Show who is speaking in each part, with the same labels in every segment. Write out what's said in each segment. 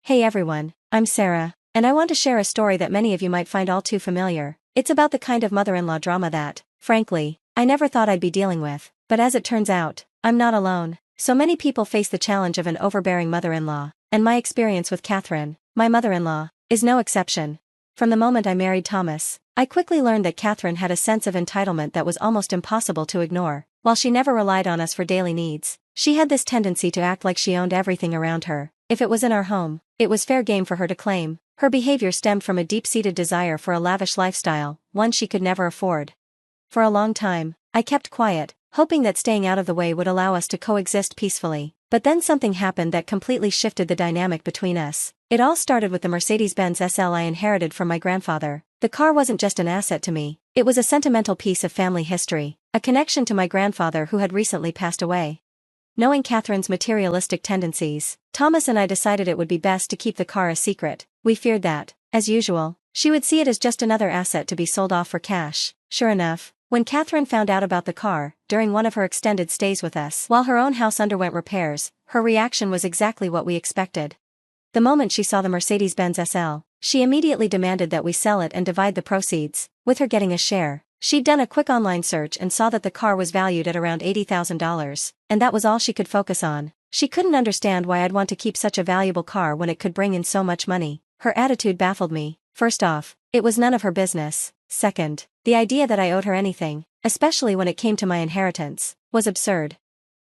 Speaker 1: Hey everyone, I'm Sarah, and I want to share a story that many of you might find all too familiar. It's about the kind of mother-in-law drama that, frankly, I never thought I'd be dealing with, but as it turns out, I'm not alone. So many people face the challenge of an overbearing mother-in-law, and my experience with Catherine, my mother-in-law, is no exception. From the moment I married Thomas, I quickly learned that Catherine had a sense of entitlement that was almost impossible to ignore. While she never relied on us for daily needs, she had this tendency to act like she owned everything around her. If it was in our home, it was fair game for her to claim. Her behavior stemmed from a deep-seated desire for a lavish lifestyle, one she could never afford. For a long time, I kept quiet, hoping that staying out of the way would allow us to coexist peacefully. But then something happened that completely shifted the dynamic between us. It all started with the Mercedes-Benz SL I inherited from my grandfather. The car wasn't just an asset to me, it was a sentimental piece of family history, a connection to my grandfather who had recently passed away. Knowing Catherine's materialistic tendencies, Thomas and I decided it would be best to keep the car a secret. We feared that, as usual, she would see it as just another asset to be sold off for cash. Sure enough, when Catherine found out about the car, during one of her extended stays with us, while her own house underwent repairs, her reaction was exactly what we expected. The moment she saw the Mercedes-Benz SL, she immediately demanded that we sell it and divide the proceeds, with her getting a share. She'd done a quick online search and saw that the car was valued at around $80,000, and that was all she could focus on. She couldn't understand why I'd want to keep such a valuable car when it could bring in so much money. Her attitude baffled me. First off, it was none of her business. Second, the idea that I owed her anything, especially when it came to my inheritance, was absurd.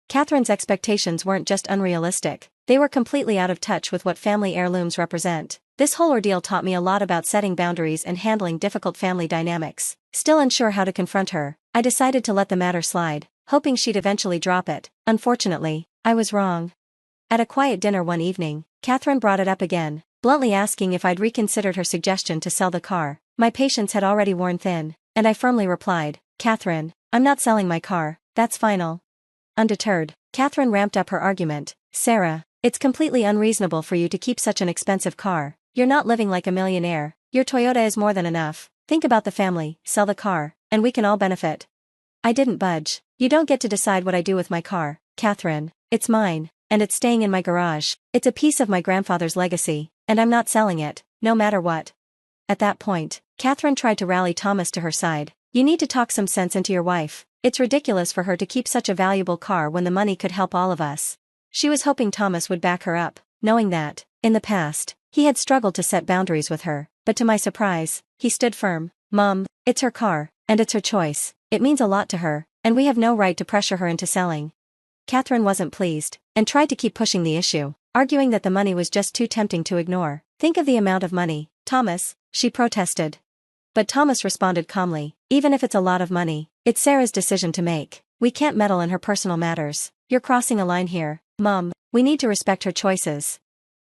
Speaker 1: Catherine's expectations weren't just unrealistic, they were completely out of touch with what family heirlooms represent. This whole ordeal taught me a lot about setting boundaries and handling difficult family dynamics. Still unsure how to confront her, I decided to let the matter slide, hoping she'd eventually drop it. Unfortunately, I was wrong. At a quiet dinner one evening, Catherine brought it up again, bluntly asking if I'd reconsidered her suggestion to sell the car. My patience had already worn thin, and I firmly replied, "Catherine, I'm not selling my car, that's final." Undeterred, Catherine ramped up her argument. "Sarah, it's completely unreasonable for you to keep such an expensive car. You're not living like a millionaire, your Toyota is more than enough. Think about the family, sell the car, and we can all benefit." I didn't budge. "You don't get to decide what I do with my car, Catherine. It's mine, and it's staying in my garage. It's a piece of my grandfather's legacy, and I'm not selling it, no matter what." At that point, Catherine tried to rally Thomas to her side. "You need to talk some sense into your wife. It's ridiculous for her to keep such a valuable car when the money could help all of us." She was hoping Thomas would back her up, knowing that, in the past, he had struggled to set boundaries with her, but to my surprise, he stood firm. "Mom, it's her car, and it's her choice. It means a lot to her, and we have no right to pressure her into selling." Catherine wasn't pleased, and tried to keep pushing the issue, arguing that the money was just too tempting to ignore. "Think of the amount of money, Thomas," she protested. But Thomas responded calmly, "Even if it's a lot of money, it's Sarah's decision to make. We can't meddle in her personal matters. You're crossing a line here, Mom. We need to respect her choices."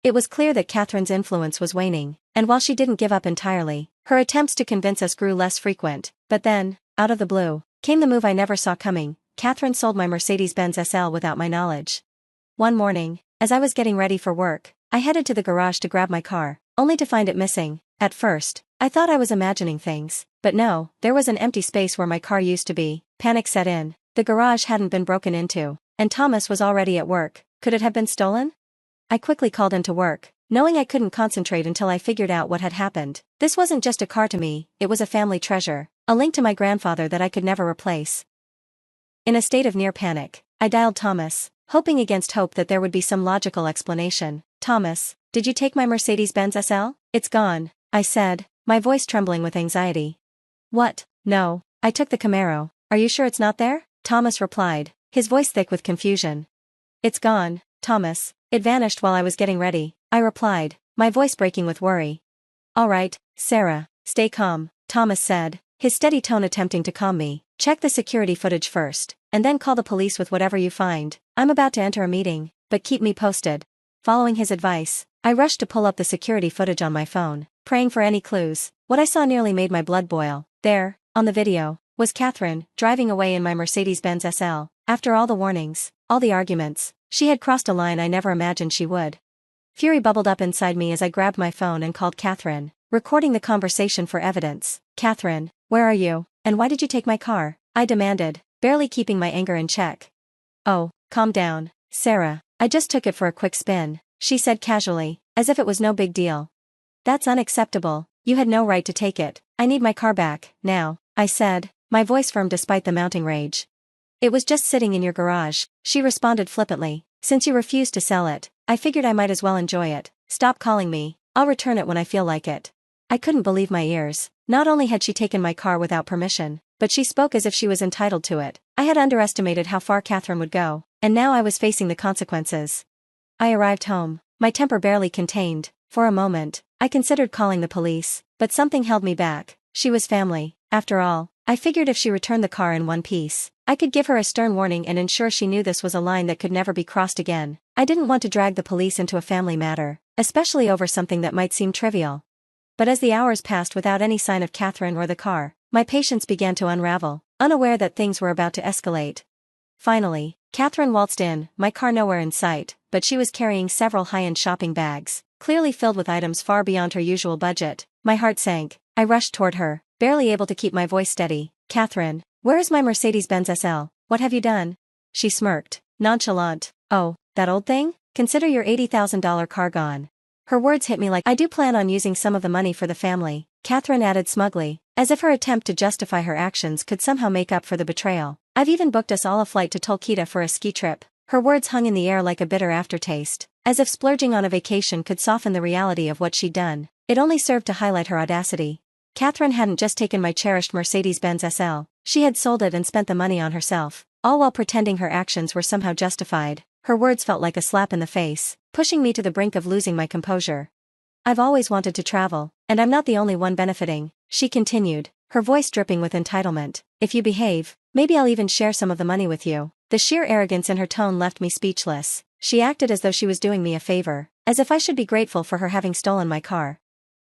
Speaker 1: It was clear that Catherine's influence was waning, and while she didn't give up entirely, her attempts to convince us grew less frequent. But then, out of the blue, came the move I never saw coming. Catherine sold my Mercedes-Benz SL without my knowledge. One morning, as I was getting ready for work, I headed to the garage to grab my car, only to find it missing. At first, I thought I was imagining things, but no, there was an empty space where my car used to be. Panic set in. The garage hadn't been broken into, and Thomas was already at work. Could it have been stolen? I quickly called into work, knowing I couldn't concentrate until I figured out what had happened. This wasn't just a car to me, it was a family treasure, a link to my grandfather that I could never replace. In a state of near panic, I dialed Thomas, hoping against hope that there would be some logical explanation. "Thomas, did you take my Mercedes-Benz SL? It's gone," I said, my voice trembling with anxiety. "What? No, I took the Camaro. Are you sure it's not there?" Thomas replied, his voice thick with confusion. "It's gone, Thomas. It vanished while I was getting ready," I replied, my voice breaking with worry. "All right, Sarah, stay calm," Thomas said, his steady tone attempting to calm me. "Check the security footage first, and then call the police with whatever you find. I'm about to enter a meeting, but keep me posted." Following his advice, I rushed to pull up the security footage on my phone, praying for any clues. What I saw nearly made my blood boil. There, on the video, was Catherine, driving away in my Mercedes-Benz SL. After all the warnings, all the arguments, she had crossed a line I never imagined she would. Fury bubbled up inside me as I grabbed my phone and called Catherine, recording the conversation for evidence. "Catherine, where are you, and why did you take my car?" I demanded, barely keeping my anger in check. "Oh, calm down, Sarah. I just took it for a quick spin," she said casually, as if it was no big deal. That's unacceptable, you had no right to take it. I need my car back, now, I said, my voice firm despite the mounting rage. It was just sitting in your garage, she responded flippantly. Since you refused to sell it, I figured I might as well enjoy it. Stop calling me, I'll return it when I feel like it. I couldn't believe my ears. Not only had she taken my car without permission, but she spoke as if she was entitled to it. I had underestimated how far Catherine would go, and now I was facing the consequences. I arrived home, my temper barely contained. For a moment, I considered calling the police, but something held me back. She was family, after all. I figured if she returned the car in one piece, I could give her a stern warning and ensure she knew this was a line that could never be crossed again. I didn't want to drag the police into a family matter, especially over something that might seem trivial. But as the hours passed without any sign of Catherine or the car, my patience began to unravel, unaware that things were about to escalate. Finally, Catherine waltzed in, my car nowhere in sight, but she was carrying several high-end shopping bags, clearly filled with items far beyond her usual budget. My heart sank. I rushed toward her, barely able to keep my voice steady. Catherine, where is my Mercedes-Benz SL? What have you done? She smirked, nonchalant. Oh, that old thing? Consider your $80,000 car gone. Her words hit me like, I do plan on using some of the money for the family, Catherine added smugly, as if her attempt to justify her actions could somehow make up for the betrayal. I've even booked us all a flight to Tulkita for a ski trip. Her words hung in the air like a bitter aftertaste, as if splurging on a vacation could soften the reality of what she'd done. It only served to highlight her audacity. Catherine hadn't just taken my cherished Mercedes-Benz SL, she had sold it and spent the money on herself, all while pretending her actions were somehow justified. Her words felt like a slap in the face, pushing me to the brink of losing my composure. I've always wanted to travel, and I'm not the only one benefiting, she continued, her voice dripping with entitlement. If you behave, maybe I'll even share some of the money with you. The sheer arrogance in her tone left me speechless. She acted as though she was doing me a favor, as if I should be grateful for her having stolen my car.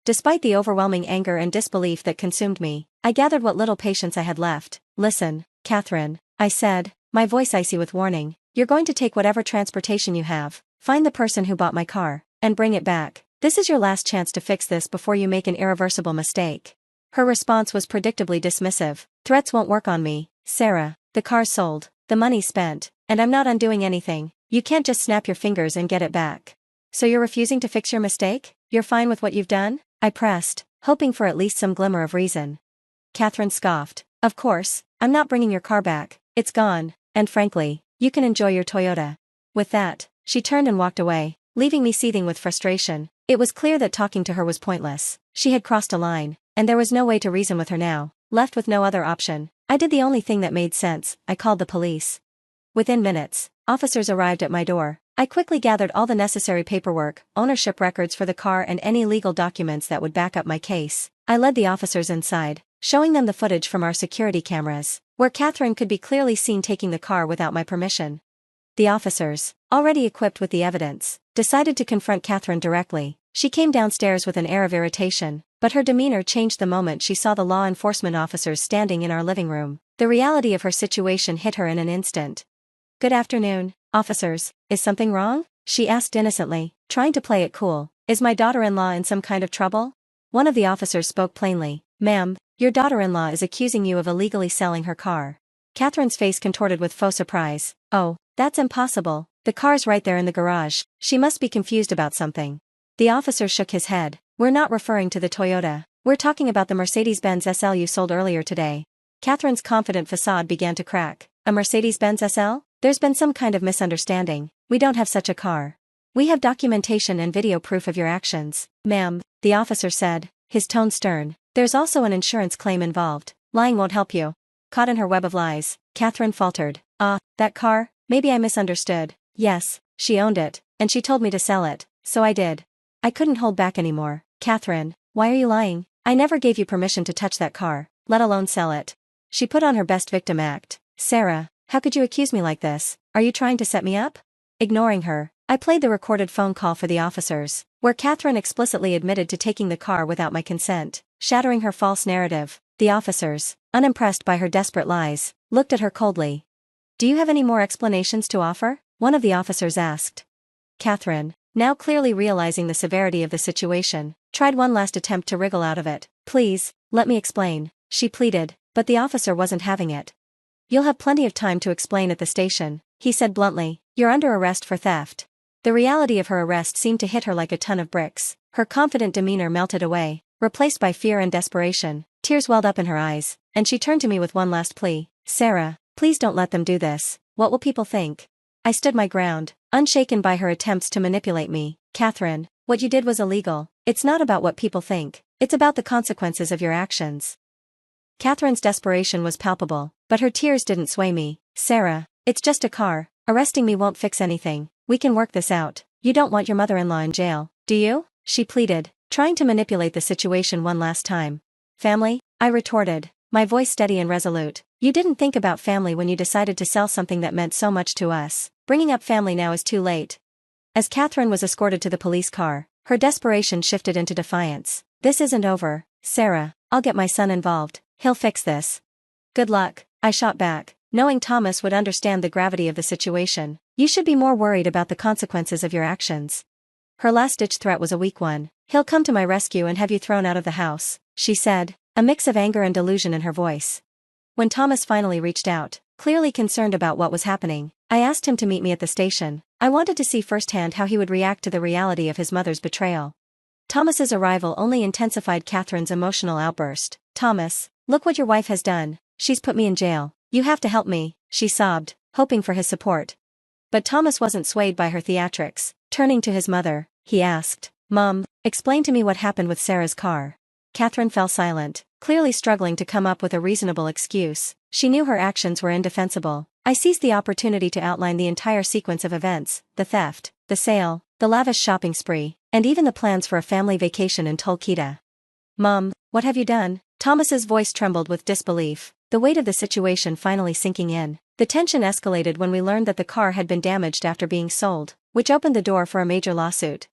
Speaker 1: Despite the overwhelming anger and disbelief that consumed me, I gathered what little patience I had left. Listen, Catherine, I said, my voice icy with warning, you're going to take whatever transportation you have, find the person who bought my car, and bring it back. This is your last chance to fix this before you make an irreversible mistake. Her response was predictably dismissive. Threats won't work on me, Sarah. The car's sold, the money's spent, and I'm not undoing anything. You can't just snap your fingers and get it back. So you're refusing to fix your mistake? You're fine with what you've done? I pressed, hoping for at least some glimmer of reason. Catherine scoffed. Of course, I'm not bringing your car back. It's gone, and frankly, you can enjoy your Toyota. With that, she turned and walked away, leaving me seething with frustration. It was clear that talking to her was pointless. She had crossed a line, and there was no way to reason with her now. Left with no other option, I did the only thing that made sense. I called the police. Within minutes, officers arrived at my door. I quickly gathered all the necessary paperwork, ownership records for the car and any legal documents that would back up my case. I led the officers inside, showing them the footage from our security cameras, where Catherine could be clearly seen taking the car without my permission. The officers, already equipped with the evidence, decided to confront Catherine directly. She came downstairs with an air of irritation, but her demeanor changed the moment she saw the law enforcement officers standing in our living room. The reality of her situation hit her in an instant. Good afternoon, officers. Is something wrong? She asked innocently, trying to play it cool. Is my daughter-in-law in some kind of trouble? One of the officers spoke plainly. Ma'am, your daughter-in-law is accusing you of illegally selling her car. Catherine's face contorted with faux surprise. Oh, that's impossible. The car's right there in the garage. She must be confused about something. The officer shook his head. We're not referring to the Toyota. We're talking about the Mercedes-Benz SL you sold earlier today. Catherine's confident facade began to crack. A Mercedes-Benz SL? There's been some kind of misunderstanding. We don't have such a car. We have documentation and video proof of your actions. Ma'am, the officer said, his tone stern. There's also an insurance claim involved. Lying won't help you. Caught in her web of lies, Catherine faltered. That car? Maybe I misunderstood. Yes, she owned it, and she told me to sell it, so I did. I couldn't hold back anymore. Catherine, why are you lying? I never gave you permission to touch that car, let alone sell it. She put on her best victim act. Sarah, how could you accuse me like this? Are you trying to set me up? Ignoring her, I played the recorded phone call for the officers, where Catherine explicitly admitted to taking the car without my consent, shattering her false narrative. The officers, unimpressed by her desperate lies, looked at her coldly. Do you have any more explanations to offer? One of the officers asked. Catherine, now clearly realizing the severity of the situation, tried one last attempt to wriggle out of it. Please, let me explain, she pleaded, but the officer wasn't having it. You'll have plenty of time to explain at the station, he said bluntly. You're under arrest for theft. The reality of her arrest seemed to hit her like a ton of bricks. Her confident demeanor melted away, replaced by fear and desperation. Tears welled up in her eyes, and she turned to me with one last plea. Sarah, please don't let them do this. What will people think? I stood my ground, unshaken by her attempts to manipulate me. Catherine, what you did was illegal. It's not about what people think. It's about the consequences of your actions. Catherine's desperation was palpable, but her tears didn't sway me. Sarah, it's just a car. Arresting me won't fix anything. We can work this out. You don't want your mother-in-law in jail, do you? She pleaded, trying to manipulate the situation one last time. Family? I retorted, my voice steady and resolute. You didn't think about family when you decided to sell something that meant so much to us. Bringing up family now is too late. As Catherine was escorted to the police car, her desperation shifted into defiance. This isn't over, Sarah. I'll get my son involved. He'll fix this. Good luck, I shot back, knowing Thomas would understand the gravity of the situation. You should be more worried about the consequences of your actions. Her last-ditch threat was a weak one. He'll come to my rescue and have you thrown out of the house, she said, a mix of anger and delusion in her voice. When Thomas finally reached out, clearly concerned about what was happening, I asked him to meet me at the station. I wanted to see firsthand how he would react to the reality of his mother's betrayal. Thomas's arrival only intensified Catherine's emotional outburst. Thomas, look what your wife has done. She's put me in jail. You have to help me, she sobbed, hoping for his support. But Thomas wasn't swayed by her theatrics. Turning to his mother, he asked, Mom, explain to me what happened with Sarah's car. Catherine fell silent, clearly struggling to come up with a reasonable excuse. She knew her actions were indefensible. I seized the opportunity to outline the entire sequence of events, the theft, the sale, the lavish shopping spree, and even the plans for a family vacation in Tulkita. Mom, what have you done? Thomas's voice trembled with disbelief, the weight of the situation finally sinking in. The tension escalated when we learned that the car had been damaged after being sold, which opened the door for a major lawsuit.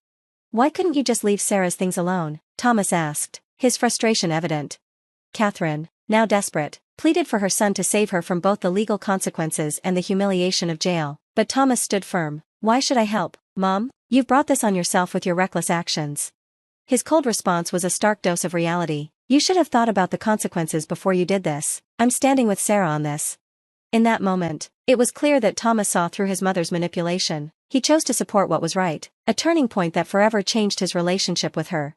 Speaker 1: Why couldn't you just leave Sarah's things alone? Thomas asked, his frustration evident. Catherine, now desperate, pleaded for her son to save her from both the legal consequences and the humiliation of jail, but Thomas stood firm. Why should I help, Mom? You've brought this on yourself with your reckless actions. His cold response was a stark dose of reality. You should have thought about the consequences before you did this. I'm standing with Sarah on this. In that moment, it was clear that Thomas saw through his mother's manipulation. He chose to support what was right, a turning point that forever changed his relationship with her.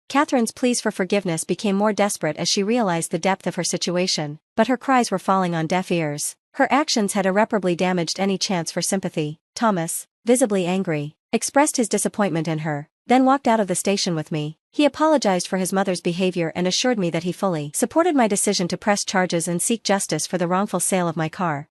Speaker 1: Catherine's pleas for forgiveness became more desperate as she realized the depth of her situation, but her cries were falling on deaf ears. Her actions had irreparably damaged any chance for sympathy. Thomas, visibly angry, expressed his disappointment in her, then walked out of the station with me. He apologized for his mother's behavior and assured me that he fully supported my decision to press charges and seek justice for the wrongful sale of my car.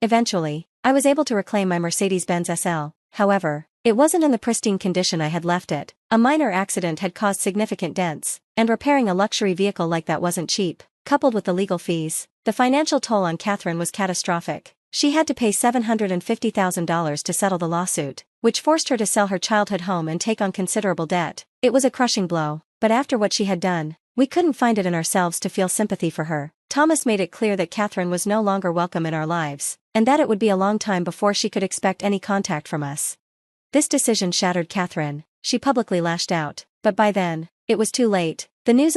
Speaker 1: Eventually, I was able to reclaim my Mercedes-Benz SL, however, it wasn't in the pristine condition I had left it. A minor accident had caused significant dents, and repairing a luxury vehicle like that wasn't cheap. Coupled with the legal fees, the financial toll on Catherine was catastrophic. She had to pay $750,000 to settle the lawsuit, which forced her to sell her childhood home and take on considerable debt. It was a crushing blow, but after what she had done, we couldn't find it in ourselves to feel sympathy for her. Thomas made it clear that Catherine was no longer welcome in our lives, and that it would be a long time before she could expect any contact from us. This decision shattered Catherine. She publicly lashed out, but by then, it was too late. The news